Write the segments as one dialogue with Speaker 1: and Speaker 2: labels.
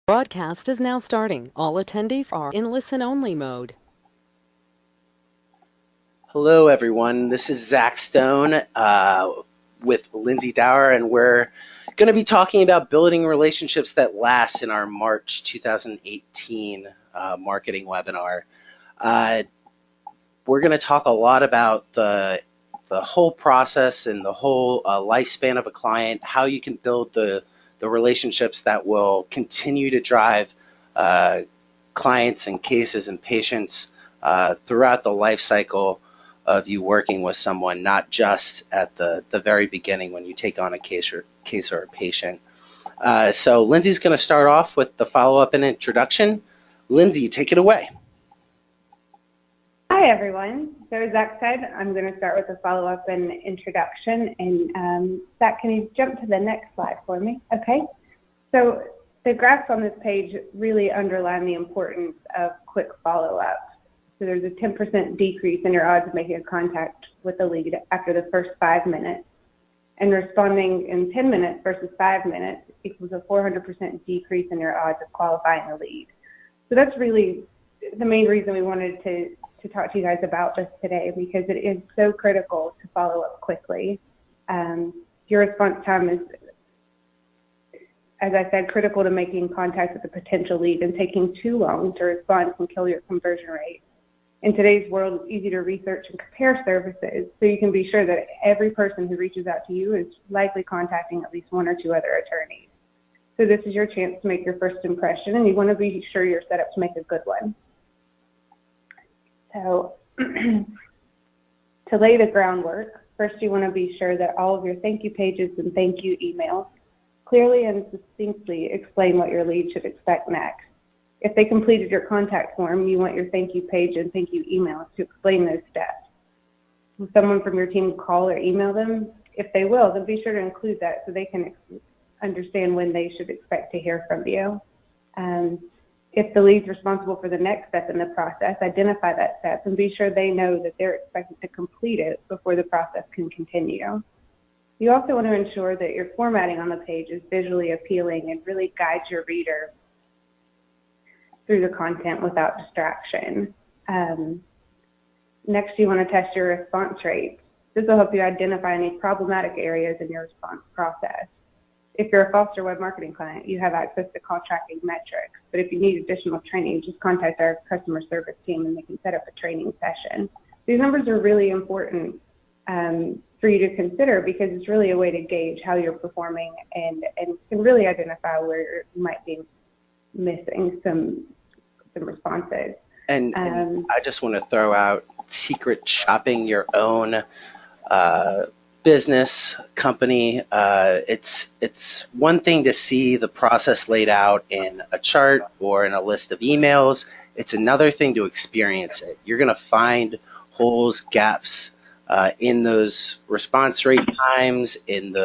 Speaker 1: Broadcast is now starting. All attendees are in listen-only mode.
Speaker 2: Hello, everyone. This is Zach Stone with Lindsey Daher, and we're going to be talking about building relationships that last in our March 2018 marketing webinar. We're going to talk a lot about the whole process and the whole lifespan of a client, how you can build the relationships that will continue to drive clients and cases and patients throughout the life cycle of you working with someone, not just at the very beginning when you take on a case or a patient. So Lindsey's going to start off with the follow-up and introduction. Lindsey, take it away.
Speaker 3: Hi, everyone. So as Zach said, I'm going to start with the follow-up and introduction. And Zach, can you jump to the next slide for me? Okay. So the graphs on this page really underline the importance of quick follow-up. So there's a 10% decrease in your odds of making a contact with the lead after the first 5 minutes. And responding in 10 minutes versus 5 minutes equals a 400% decrease in your odds of qualifying the lead. So that's really the main reason we wanted to talk to you guys about this today, because it is so critical to follow up quickly. Your response time is, as I said, critical to making contact with a potential lead, and taking too long to respond can kill your conversion rate. In today's world, it's easy to research and compare services, so you can be sure that every person who reaches out to you is likely contacting at least one or two other attorneys. So this is your chance to make your first impression, and you want to be sure you're set up to make a good one. So to lay the groundwork, first you want to be sure that all of your thank you pages and thank you emails clearly and succinctly explain what your lead should expect next. If they completed your contact form, you want your thank you page and thank you emails to explain those steps. Will someone from your team call or email them? If they will, then be sure to include that so they can understand when they should expect to hear from you. If the lead's responsible for the next step in the process, identify that step and be sure they know that they're expected to complete it before the process can continue. You also want to ensure that your formatting on the page is visually appealing and really guides your reader through the content without distraction. Next, you want to test your response rate. This will help you identify any problematic areas in your response process. If you're a Foster web marketing client, you have access to call tracking metrics. But if you need additional training, just contact our customer service team and they can set up a training session. These numbers are really important for you to consider, because it's really a way to gauge how you're performing and can really identify where you might be missing some responses.
Speaker 2: And I just want to throw out secret shopping your own business, company. It's one thing to see the process laid out in a chart or in a list of emails. It's another thing to experience it. You're going to find holes, gaps in those response rate times, in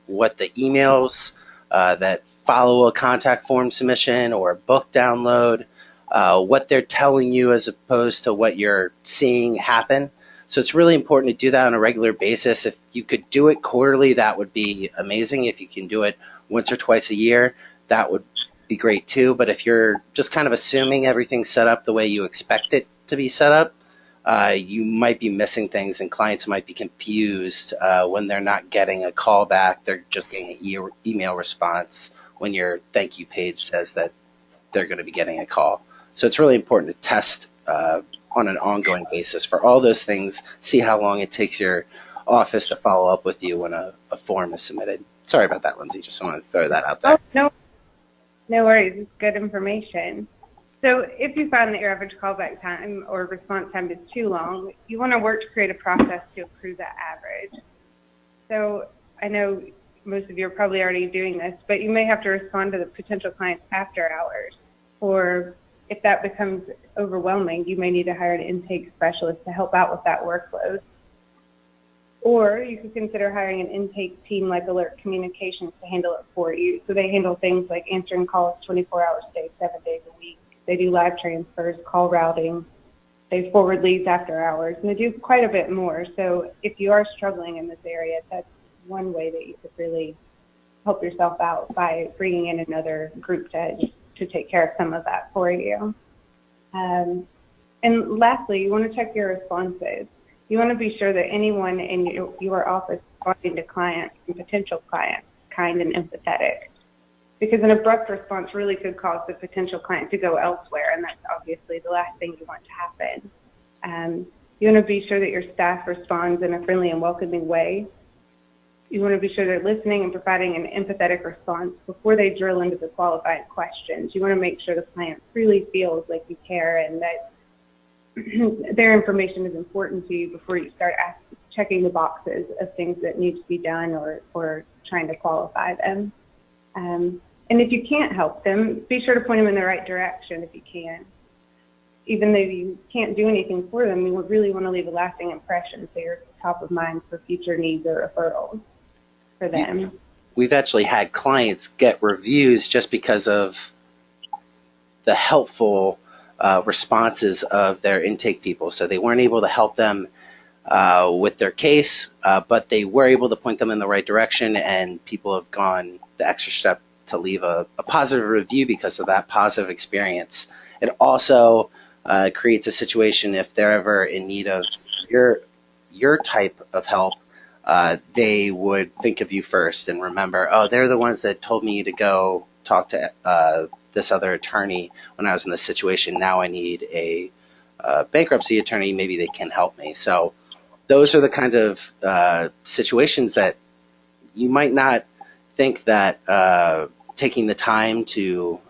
Speaker 2: what the emails that follow a contact form submission or a book download, what they're telling you as opposed to what you're seeing happen. So it's really important to do that on a regular basis. If you could do it quarterly, that would be amazing. If you can do it once or twice a year, that would be great too. But if you're just kind of assuming everything's set up the way you expect it to be set up, you might be missing things, and clients might be confused when they're not getting a call back. They're just getting an email response when your thank you page says that they're going to be getting a call. So it's really important to test on an ongoing basis for all those things. See how long it takes your office to follow up with you when a form is submitted. Sorry about that, Lindsey. Just wanted to throw that out there.
Speaker 3: Oh, no worries. It's good information. So if you find that your average callback time or response time is too long, you want to work to create a process to improve that average. So I know most of you are probably already doing this, but you may have to respond to the potential clients after hours, or if that becomes overwhelming, you may need to hire an intake specialist to help out with that workload. Or you could consider hiring an intake team like Alert Communications to handle it for you. So they handle things like answering calls 24 hours a day, 7 days a week. They do live transfers, call routing. They forward leads after hours, and they do quite a bit more. So if you are struggling in this area, that's one way that you could really help yourself out, by bringing in another group to to take care of some of that for you. And lastly, you want to check your responses. You want to be sure that anyone in your office responding to clients and potential clients is kind and empathetic, because an abrupt response really could cause the potential client to go elsewhere, and that's obviously the last thing you want to happen. You want to be sure that your staff responds in a friendly and welcoming way. You want to be sure they're listening and providing an empathetic response before they drill into the qualifying questions. You want to make sure the client really feels like you care and that their information is important to you before you start checking the boxes of things that need to be done or trying to qualify them. And if you can't help them, be sure to point them in the right direction if you can. Even though you can't do anything for them, you would really want to leave a lasting impression so you're top of mind for future needs or referrals for them.
Speaker 2: We've actually had clients get reviews just because of the helpful responses of their intake people. So they weren't able to help them with their case, but they were able to point them in the right direction, and people have gone the extra step to leave a positive review because of that positive experience. It also creates a situation if they're ever in need of your type of help, they would think of you first and remember, oh, they're the ones that told me to go talk to this other attorney when I was in this situation. Now I need a bankruptcy attorney. Maybe they can help me. So those are the kind of situations that you might not think that taking the time to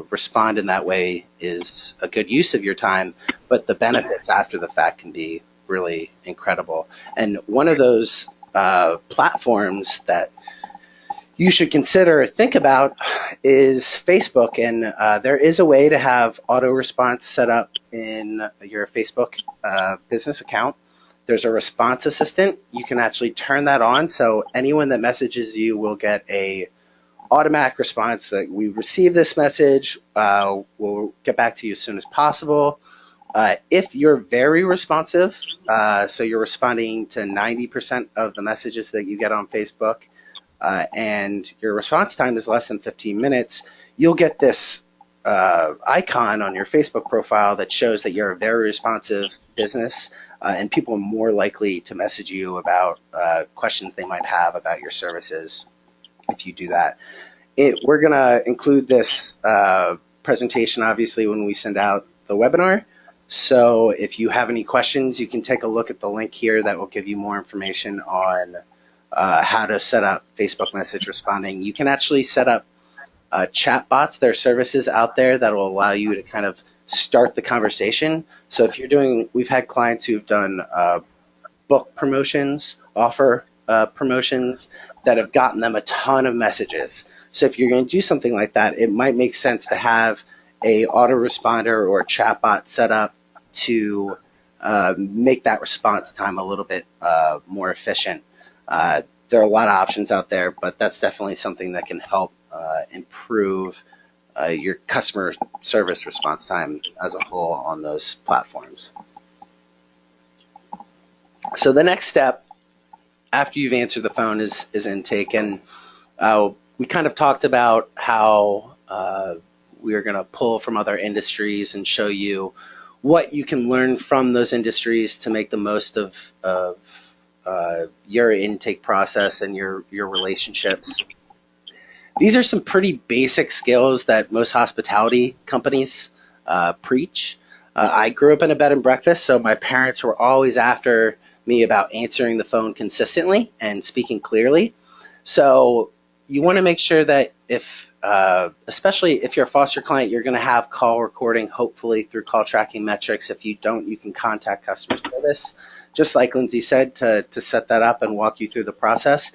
Speaker 2: respond in that way is a good use of your time, but the benefits after the fact can be really incredible. And one of those platforms that you should consider or think about is Facebook. And there is a way to have auto-response set up in your Facebook business account. There's a response assistant. You can actually turn that on, so anyone that messages you will get a automatic response that we received this message, we'll get back to you as soon as possible. If you're very responsive, so you're responding to 90% of the messages that you get on Facebook, and your response time is less than 15 minutes, you'll get this icon on your Facebook profile that shows that you're a very responsive business, and people are more likely to message you about questions they might have about your services if you do that. We're going to include this presentation, obviously, when we send out the webinar. So if you have any questions, you can take a look at the link here that will give you more information on how to set up Facebook message responding. You can actually set up chat bots. There are services out there that will allow you to kind of start the conversation. So if you're doing, we've had clients who've done book promotions, offer promotions that have gotten them a ton of messages. So if you're going to do something like that, it might make sense to have a autoresponder or a chatbot set up to make that response time a little bit more efficient. There are a lot of options out there, but that's definitely something that can help improve your customer service response time as a whole on those platforms. So the next step after you've answered the phone is intake. And we kind of talked about how we are going to pull from other industries and show you what you can learn from those industries to make the most of your intake process and your relationships. These are some pretty basic skills that most hospitality companies preach. I grew up in a bed and breakfast, so my parents were always after me about answering the phone consistently and speaking clearly. So you want to make sure that if, especially if you're a foster client, you're going to have call recording, hopefully through call tracking metrics. If you don't, you can contact customer service, just like Lindsay said, to set that up and walk you through the process.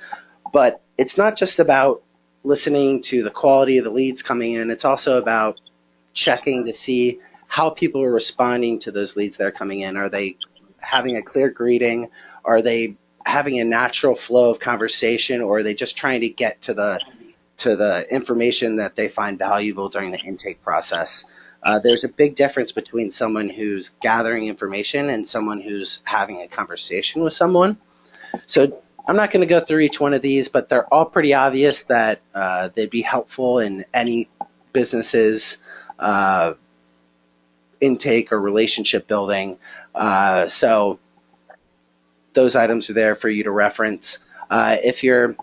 Speaker 2: But it's not just about listening to the quality of the leads coming in. It's also about checking to see how people are responding to those leads that are coming in. Are they having a clear greeting? Are they having a natural flow of conversation, or are they just trying to get to the information that they find valuable during the intake process? There's a big difference between someone who's gathering information and someone who's having a conversation with someone. So I'm not going to go through each one of these, but they're all pretty obvious that they'd be helpful in any businesses, intake or relationship building. So those items are there for you to reference. If you're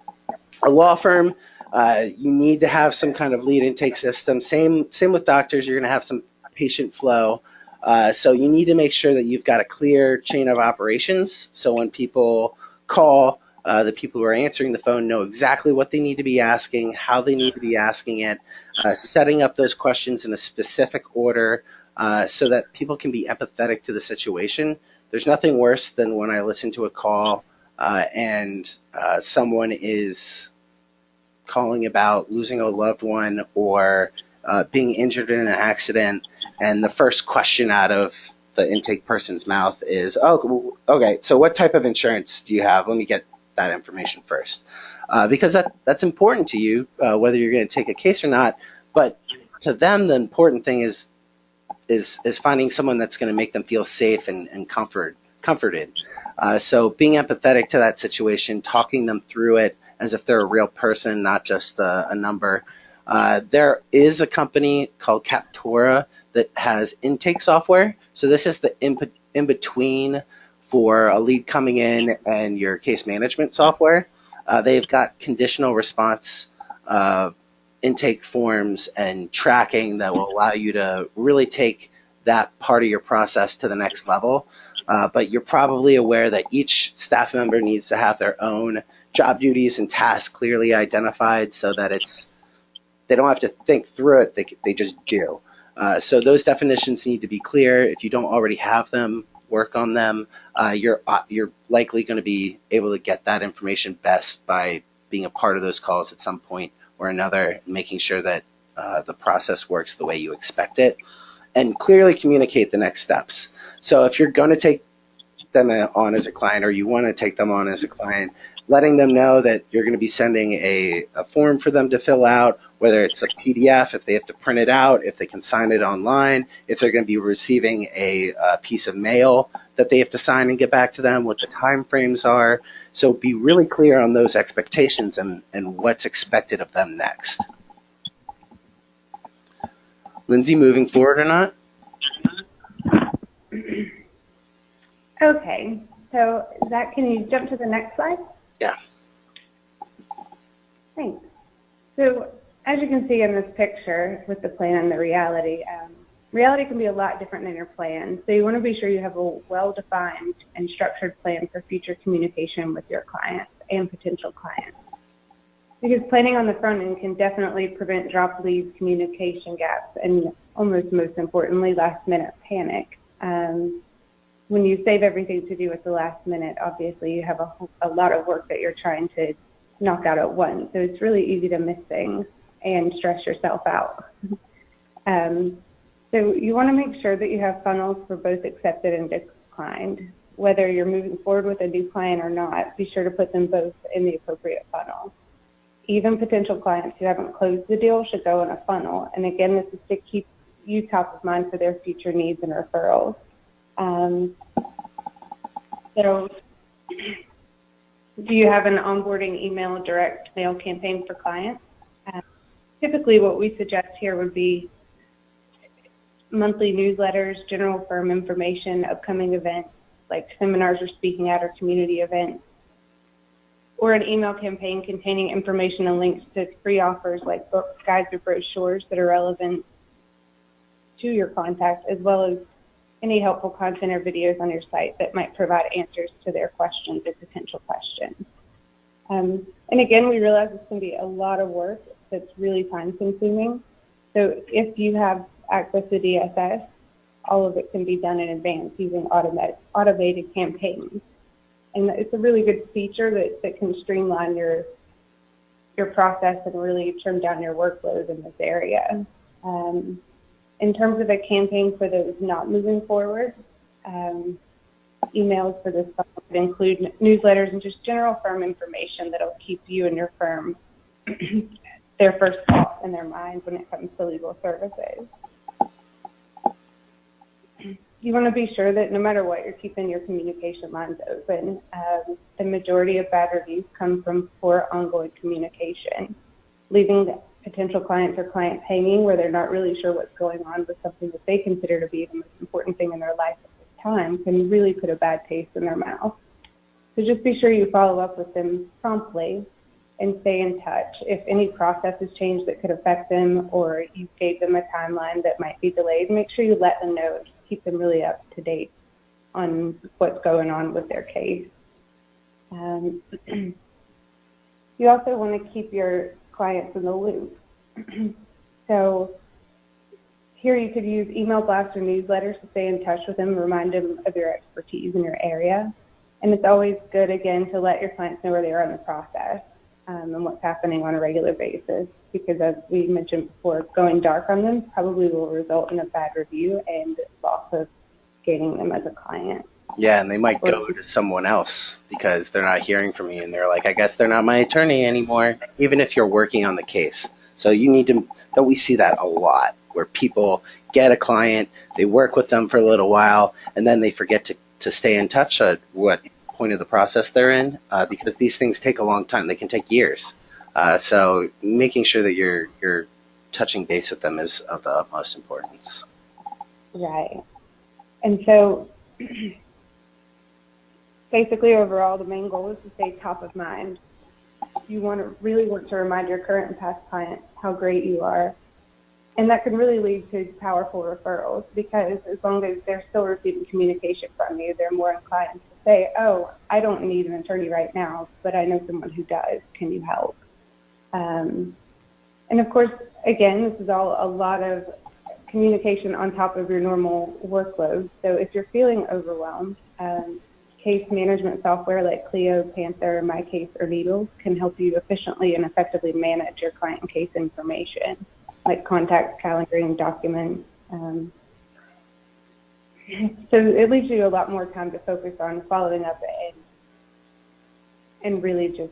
Speaker 2: a law firm, you need to have some kind of lead intake system. Same with doctors, you're going to have some patient flow. So you need to make sure that you've got a clear chain of operations. So when people call, the people who are answering the phone know exactly what they need to be asking, how they need to be asking it, setting up those questions in a specific order so that people can be empathetic to the situation. There's nothing worse than when I listen to a call and someone is calling about losing a loved one or being injured in an accident, and the first question out of the intake person's mouth is, oh, okay, so what type of insurance do you have? Let me get that information first. Because that's important to you, whether you're going to take a case or not, but to them, the important thing is finding someone that's going to make them feel safe and comforted. So being empathetic to that situation, talking them through it as if they're a real person, not just a number. There is a company called Captora that has intake software. So this is the in-between for a lead coming in and your case management software. They've got conditional response intake forms and tracking that will allow you to really take that part of your process to the next level. But you're probably aware that each staff member needs to have their own job duties and tasks clearly identified so that they don't have to think through it, they just do. So those definitions need to be clear. If you don't already have them, work on them. You're likely going to be able to get that information best by being a part of those calls at some point or another, and making sure that the process works the way you expect it, and clearly communicate the next steps. So if you're going to take them on as a client, or you want to take them on as a client, letting them know that you're going to be sending a form for them to fill out, whether it's a PDF, if they have to print it out, if they can sign it online, if they're going to be receiving a piece of mail that they have to sign and get back to them, what the time frames are. So be really clear on those expectations and what's expected of them next. Lindsay, moving forward or not?
Speaker 3: Okay, so Zach, can you jump to the next slide?
Speaker 2: Yeah.
Speaker 3: Thanks. So as you can see in this picture with the plan and the reality, reality can be a lot different than your plan. So you want to be sure you have a well-defined and structured plan for future communication with your clients and potential clients. Because planning on the front end can definitely prevent drop leads, communication gaps, and almost most importantly, last-minute panic. When you save everything to do at the last minute, obviously you have a lot of work that you're trying to knock out at once. So it's really easy to miss things and stress yourself out. So you want to make sure that you have funnels for both accepted and declined. Whether you're moving forward with a new client or not, be sure to put them both in the appropriate funnel. Even potential clients who haven't closed the deal should go in a funnel. And again, this is to keep you top of mind for their future needs and referrals. So do you have an onboarding email direct mail campaign for clients? Typically what we suggest here would be monthly newsletters, general firm information, upcoming events like seminars or speaking at or community events, or an email campaign containing information and links to free offers like books, guides, or brochures that are relevant to your contact, as well as any helpful content or videos on your site that might provide answers to their questions or potential questions. And again, we realize this can be a lot of work that's really time consuming. So if you have access to DSS, all of it can be done in advance using automated campaigns. And it's a really good feature that can streamline your process and really trim down your workload in this area. In terms of a campaign for those not moving forward, emails for this would include newsletters and just general firm information that'll keep you and your firm their first thought in their mind when it comes to legal services. You want to be sure that no matter what, you're keeping your communication lines open. The majority of bad reviews come from poor ongoing communication, leaving potential clients or clients hanging where they're not really sure what's going on with something that they consider to be the most important thing in their life at this time can really put a bad taste in their mouth. So just be sure you follow up with them promptly and stay in touch. If any process has changed that could affect them, or you gave them a timeline that might be delayed, make sure you let them know. Just keep them really up to date on what's going on with their case. You also want to keep your clients in the loop. So here you could use email blasts or newsletters to stay in touch with them, remind them of your expertise in your area. And it's always good, again, to let your clients know where they are in the process and what's happening on a regular basis, because as we mentioned before, going dark on them probably will result in a bad review and loss of gaining them as a client.
Speaker 2: Yeah, and they might go to someone else because they're not hearing from you, and they're like, I guess they're not my attorney anymore, even if you're working on the case. So you need to, that we see that a lot, where people get a client, they work with them for a little while, and then they forget to stay in touch at what point of the process they're in, because these things take a long time. They can take years. So making sure that you're touching base with them is of the utmost importance.
Speaker 3: Right. And so basically overall, the main goal is to stay top of mind. You really want to remind your current and past clients how great you are. And that can really lead to powerful referrals, because as long as they're still receiving communication from you, they're more inclined to say, oh, I don't need an attorney right now, but I know someone who does. Can you help? And of course, again, this is all a lot of communication on top of your normal workload. So if you're feeling overwhelmed, case management software like Clio, Panther, MyCase, or Needles can help you efficiently and effectively manage your client and case information, like contacts, calendaring, documents. So it leaves you a lot more time to focus on following up and really just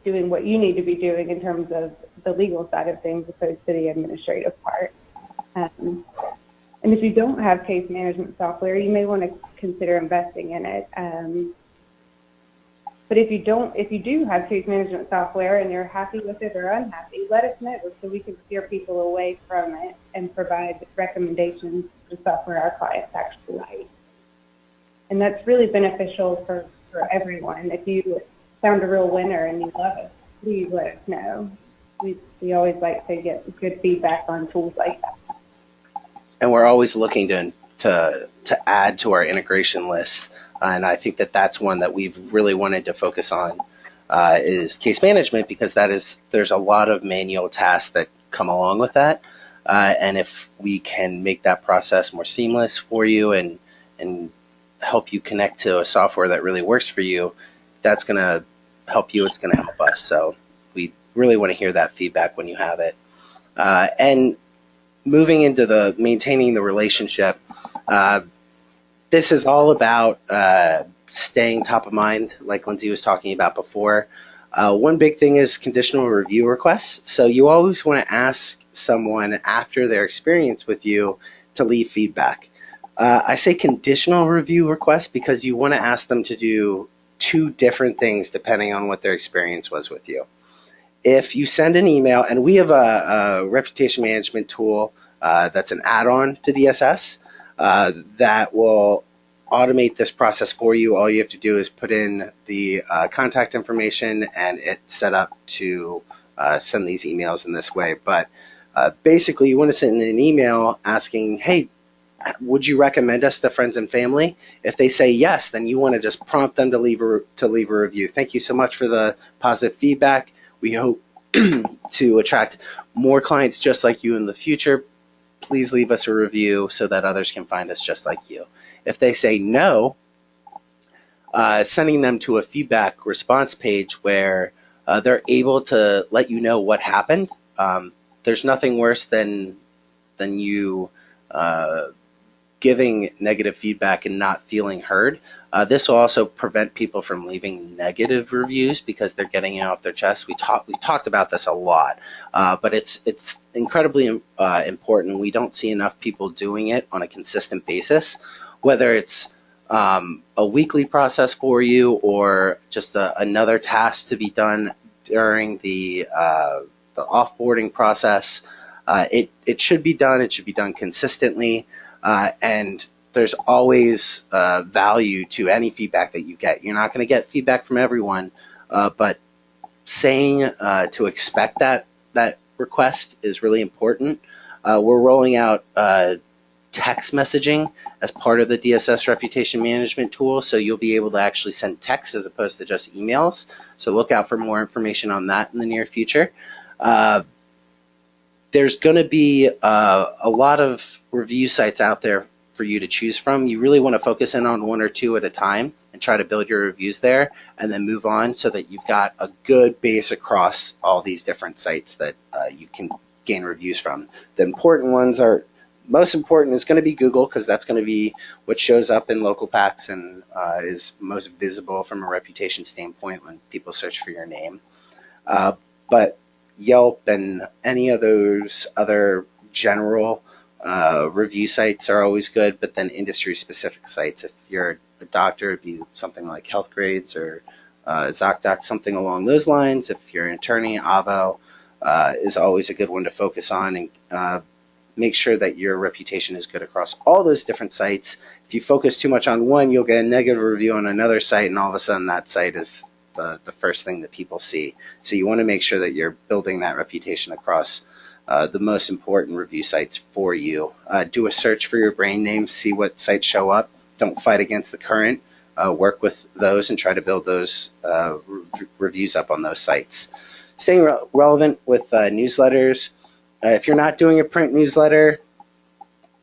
Speaker 3: doing what you need to be doing in terms of the legal side of things opposed to the administrative part. And if you don't have case management software, you may want to consider investing in it. But if you do have case management software and you're happy with it or unhappy, let us know so we can steer people away from it and provide recommendations for software our clients actually like. And that's really beneficial for everyone. If you found a real winner and you love it, please let us know. We always like to get good feedback on tools like that.
Speaker 2: And we're always looking to add to our integration list. And I think that's one that we've really wanted to focus on is case management, because there's a lot of manual tasks that come along with that. And if we can make that process more seamless for you and help you connect to a software that really works for you, that's going to help you. It's going to help us. So we really want to hear that feedback when you have it. And moving into the maintaining the relationship, this is all about staying top of mind, like Lindsay was talking about before. One big thing is conditional review requests. So you always want to ask someone after their experience with you to leave feedback. I say conditional review requests because you want to ask them to do two different things depending on what their experience was with you. If you send an email, and we have a reputation management tool that's an add-on to DSS that will automate this process for you. All you have to do is put in the contact information, and it's set up to send these emails in this way. But basically, you want to send an email asking, hey, would you recommend us to friends and family? If they say yes, then you want to just prompt them to leave a review. Thank you so much for the positive feedback. We hope to attract more clients just like you in the future. Please leave us a review so that others can find us just like you. If they say no, sending them to a feedback response page where they're able to let you know what happened. There's nothing worse than you giving negative feedback and not feeling heard. This will also prevent people from leaving negative reviews because they're getting it off their chest. We've talked about this a lot, but it's incredibly important. We don't see enough people doing it on a consistent basis, whether it's a weekly process for you or just another task to be done during the the offboarding process. It should be done. It should be done consistently, and there's always value to any feedback that you get. You're not going to get feedback from everyone, but saying to expect that request is really important. We're rolling out text messaging as part of the DSS reputation management tool, so you'll be able to actually send texts as opposed to just emails. So look out for more information on that in the near future. There's going to be a lot of review sites out there for you to choose from. You really want to focus in on one or two at a time and try to build your reviews there, and then move on so that you've got a good base across all these different sites that you can gain reviews from. The important ones are, most important is going to be Google, because that's going to be what shows up in local packs and is most visible from a reputation standpoint when people search for your name. But Yelp and any of those other general review sites are always good, but then industry-specific sites. If you're a doctor, it'd be something like HealthGrades or ZocDoc, something along those lines. If you're an attorney, Avo is always a good one to focus on, and make sure that your reputation is good across all those different sites. If you focus too much on one, you'll get a negative review on another site, and all of a sudden that site is the first thing that people see. So you want to make sure that you're building that reputation across the most important review sites for you. Do a search for your brand name, see what sites show up. Don't fight against the current. Work with those and try to build those reviews up on those sites. Staying relevant with newsletters. If you're not doing a print newsletter,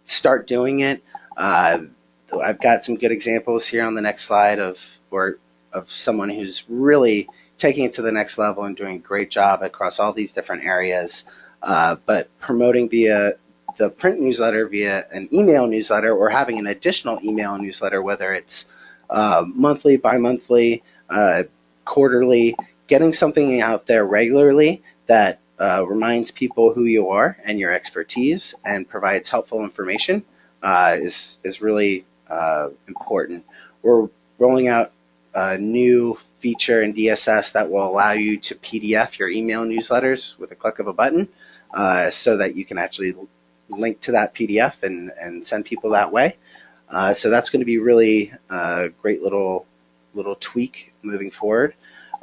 Speaker 2: start doing it. I've got some good examples here on the next slide of someone who's really taking it to the next level and doing a great job across all these different areas. But promoting via the print newsletter, via an email newsletter, or having an additional email newsletter, whether it's monthly, bi-monthly, quarterly, getting something out there regularly that reminds people who you are and your expertise and provides helpful information is really important. We're rolling out a new feature in DSS that will allow you to PDF your email newsletters with a click of a button, so that you can actually link to that PDF and send people that way. So that's going to be really a great little tweak moving forward.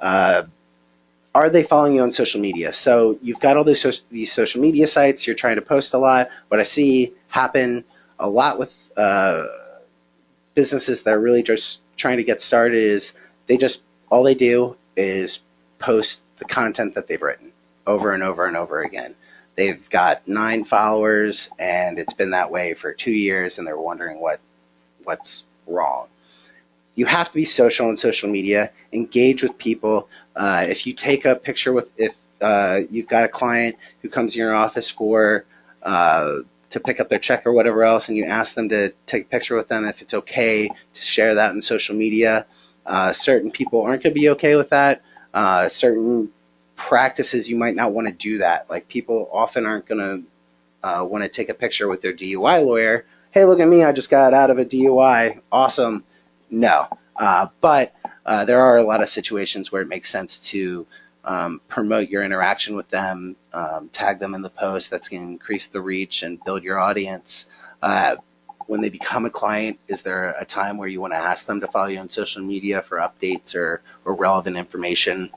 Speaker 2: Are they following you on social media? So you've got all these social media sites, you're trying to post a lot. What I see happen a lot with businesses that are really just trying to get started is all they do is post the content that they've written over and over and over again. They've got 9 followers and it's been that way for 2 years, and they're wondering what's wrong. You have to be social on social media, engage with people. If you take a picture if you've got a client who comes in your office to pick up their check or whatever else, and you ask them to take a picture with them, if it's okay to share that on social media. Certain people aren't going to be okay with that. Certain practices, you might not want to do that. Like, people often aren't going to want to take a picture with their DUI lawyer. Hey, look at me, I just got out of a DUI. Awesome. No. But there are a lot of situations where it makes sense to promote your interaction with them, tag them in the post. That's going to increase the reach and build your audience. When they become a client, is there a time where you want to ask them to follow you on social media for updates or relevant information?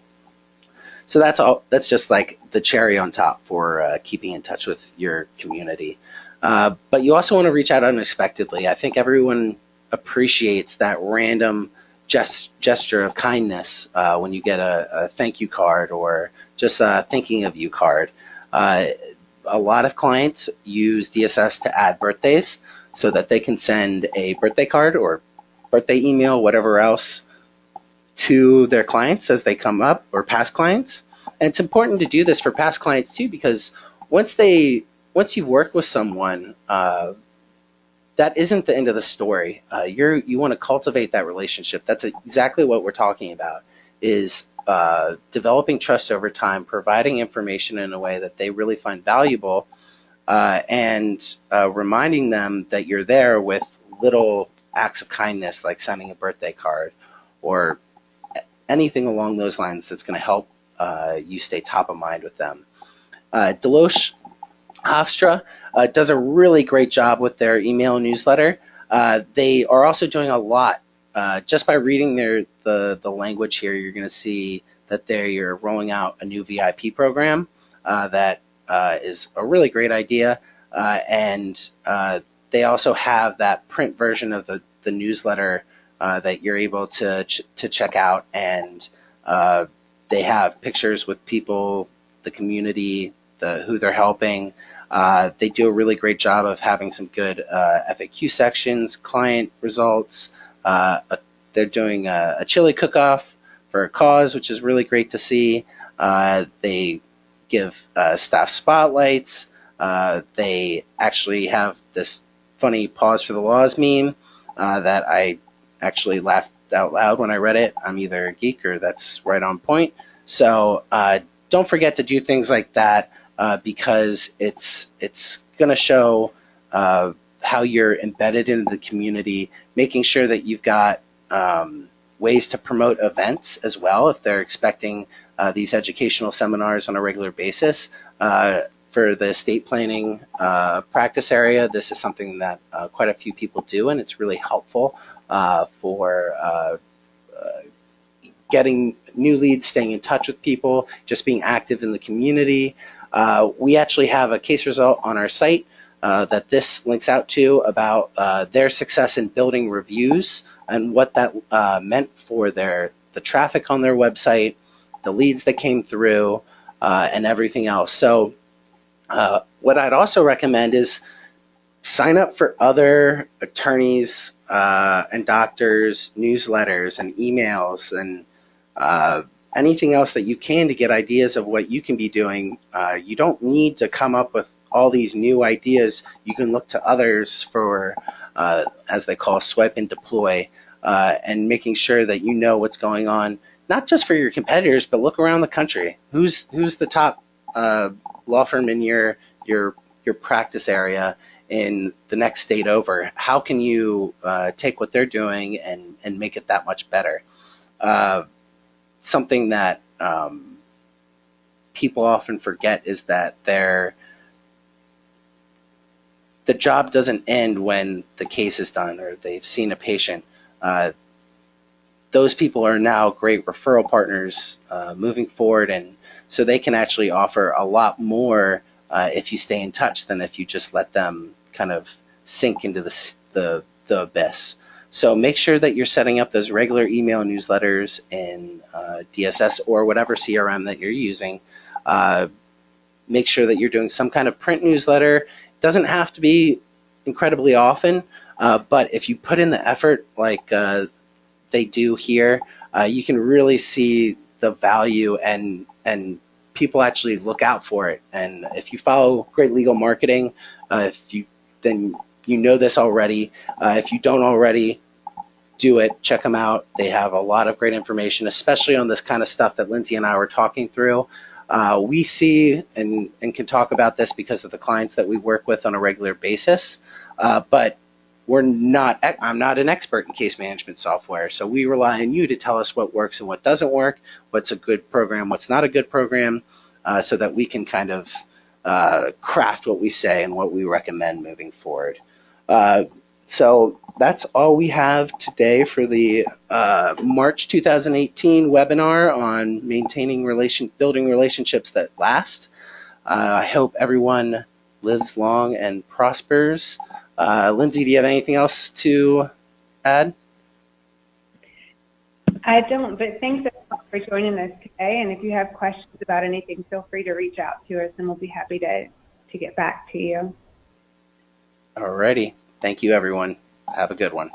Speaker 2: So that's just like the cherry on top for keeping in touch with your community. But you also want to reach out unexpectedly. I think everyone appreciates that random gesture of kindness when you get a thank you card or just a thinking of you card. A lot of clients use DSS to add birthdays so that they can send a birthday card or birthday email, whatever else, to their clients as they come up, or past clients. And it's important to do this for past clients too, because once you've worked with someone, that isn't the end of the story. You want to cultivate that relationship. That's exactly what we're talking about, is developing trust over time, providing information in a way that they really find valuable, and reminding them that you're there with little acts of kindness, like sending a birthday card or anything along those lines that's going to help you stay top of mind with them. Deloche Hofstra does a really great job with their email newsletter. They are also doing a lot. Just by reading the language here, you're going to see that they're rolling out a new VIP program that is a really great idea. And they also have that print version of the newsletter that you're able to check out. And they have pictures with people, the community, who they're helping. They do a really great job of having some good FAQ sections, client results. They're doing a chili cook-off for a cause, which is really great to see. They give staff spotlights. They actually have this funny Pause for the Laws meme that I actually laughed out loud when I read it. I'm either a geek or that's right on point. So don't forget to do things like that. Because it's going to show how you're embedded into the community, making sure that you've got ways to promote events as well if they're expecting these educational seminars on a regular basis. For the estate planning practice area, this is something that quite a few people do, and it's really helpful for getting new leads, staying in touch with people, just being active in the community. We actually have a case result on our site that this links out to about their success in building reviews and what that meant for the traffic on their website, the leads that came through, and everything else. So what I'd also recommend is sign up for other attorneys and doctors' newsletters and emails and anything else that you can to get ideas of what you can be doing. You don't need to come up with all these new ideas. You can look to others for, as they call, swipe and deploy, and making sure that you know what's going on, not just for your competitors, but look around the country. Who's the top law firm in your practice area in the next state over? How can you take what they're doing and make it that much better? Something that people often forget is that the job doesn't end when the case is done or they've seen a patient. Those people are now great referral partners moving forward, and so they can actually offer a lot more if you stay in touch than if you just let them kind of sink into the abyss. So make sure that you're setting up those regular email newsletters in DSS or whatever CRM that you're using. Make sure that you're doing some kind of print newsletter. It doesn't have to be incredibly often, but if you put in the effort like they do here, you can really see the value and people actually look out for it. And if you follow Great Legal Marketing, then you know this already. If you don't already, do it. Check them out. They have a lot of great information, especially on this kind of stuff that Lindsey and I were talking through. We see and can talk about this because of the clients that we work with on a regular basis, but I'm not an expert in case management software, so we rely on you to tell us what works and what doesn't work, what's a good program, what's not a good program, so that we can kind of craft what we say and what we recommend moving forward. So that's all we have today for the March 2018 webinar on building relationships that last. I hope everyone lives long and prospers. Lindsey, do you have anything else to add?
Speaker 3: I don't, but thanks for joining us today. And if you have questions about anything, feel free to reach out to us, and we'll be happy to get back to you.
Speaker 2: Alrighty. Thank you, everyone. Have a good one.